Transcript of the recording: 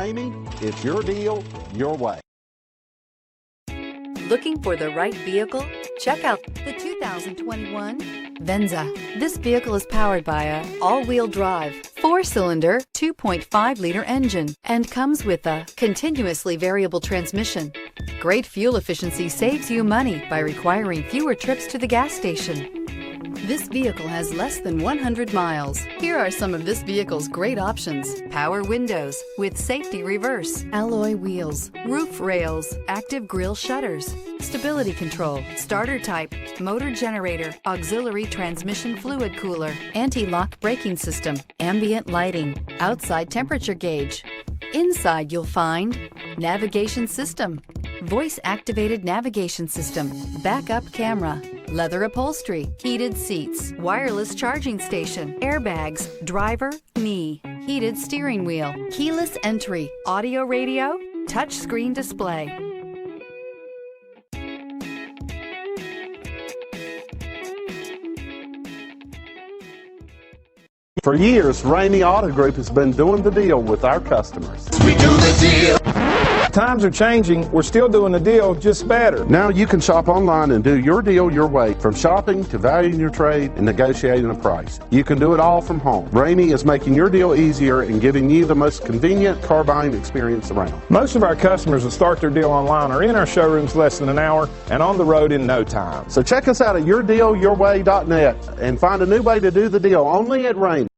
Ramey, it's your deal, your way. Looking for the right vehicle? Check out the 2021 Venza. This vehicle is powered by a all-wheel drive, 4-cylinder, 2.5-liter engine and comes with a continuously variable transmission. Great fuel efficiency saves you money by requiring fewer trips to the gas station. This vehicle has less than 100 miles. Here are some of this vehicle's great options: power windows with safety reverse, alloy wheels, roof rails, active grille shutters, stability control, starter type, motor generator, auxiliary transmission fluid cooler, anti-lock braking system, ambient lighting, outside temperature gauge. Inside you'll find navigation system, voice-activated navigation system, backup camera, leather upholstery, heated seats, wireless charging station, airbags, driver, knee, heated steering wheel, keyless entry, audio radio, touchscreen display. For years, Ramey Auto Group has been doing the deal with our customers. We do the deal. Times are changing. We're still doing the deal, just better. Now you can shop online and do your deal your way, from shopping to valuing your trade and negotiating a price. You can do it all from home. Ramey is making your deal easier and giving you the most convenient car buying experience around. Most of our customers that start their deal online are in our showrooms less than an hour and on the road in no time. So check us out at yourdealyourway.net and find a new way to do the deal only at Ramey.